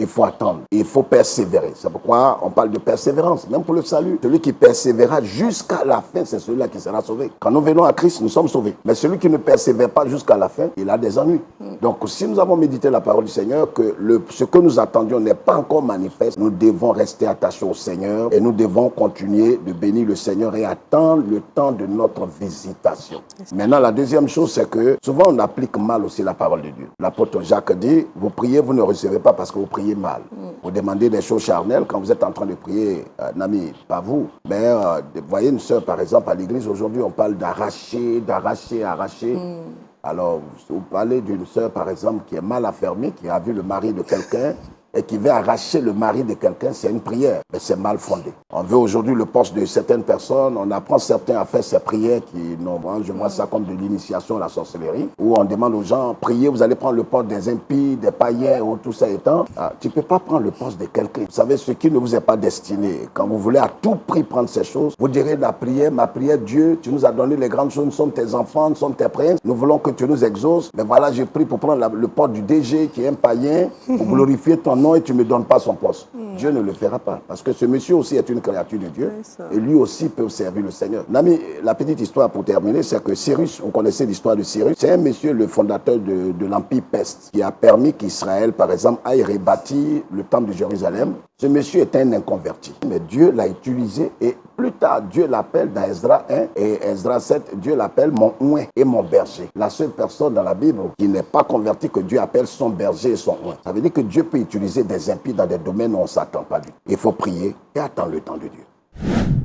Il faut attendre. Il faut persévérer. C'est pourquoi on parle de persévérance. Même pour le salut. Celui qui persévérera jusqu'à la fin, c'est celui-là qui sera sauvé. Quand nous venons à Christ, nous sommes sauvés. Mais celui qui ne persévère pas jusqu'à la fin, il a des ennuis. Donc, si nous avons médité la parole du Seigneur, que ce que nous attendions n'est pas encore manifeste, nous devons rester attachés au Seigneur et nous devons continuer de bénir le Seigneur et attendre le temps de notre visitation. Maintenant, la deuxième chose, c'est que souvent on applique mal aussi la parole de Dieu. L'apôtre Jacques dit, vous priez, vous ne recevez pas parce que vous priez mal. Vous demandez des choses charnelles quand vous êtes en train de prier, n'ami, pas vous. Mais vous voyez une sœur, par exemple, à l'église, aujourd'hui, on parle d'arracher. Alors, vous parlez d'une sœur, par exemple, qui est mal affermie, qui a vu le mari de quelqu'un, et qui veut arracher le mari de quelqu'un, c'est une prière, mais c'est mal fondé. On veut aujourd'hui le poste de certaines personnes, on apprend certains à faire ces prières qui, non, je vois ça comme de l'initiation à la sorcellerie, où on demande aux gens, priez, vous allez prendre le poste des impies, des païens, ou tout ça étant. Tu ne peux pas prendre le poste de quelqu'un. Vous savez, ce qui ne vous est pas destiné, quand vous voulez à tout prix prendre ces choses, vous direz ma prière, Dieu, tu nous as donné les grandes choses, nous sommes tes enfants, nous sommes tes princes, nous voulons que tu nous exauces, mais voilà, j'ai pris pour prendre le poste du DG, qui est un païen, pour glorifier ton nom et tu ne me donnes pas son poste. Dieu ne le fera pas. Parce que ce monsieur aussi est une créature de Dieu. Et lui aussi peut servir le Seigneur. Nami, la petite histoire pour terminer, c'est que Cyrus, vous connaissez l'histoire de Cyrus, c'est un monsieur, le fondateur de l'Empire Perse, qui a permis qu'Israël, par exemple, aille rebâtir le temple de Jérusalem. Ce monsieur est un inconverti. Mais Dieu l'a utilisé et plus tard, Dieu l'appelle dans Esdras 1 et Esdras 7, Dieu l'appelle mon oint et mon berger. La seule personne dans la Bible qui n'est pas convertie que Dieu appelle son berger et son oint. Ça veut dire que Dieu peut utiliser des impies dans des domaines où on ne s'attend pas du tout. Il faut prier et attendre le temps de Dieu.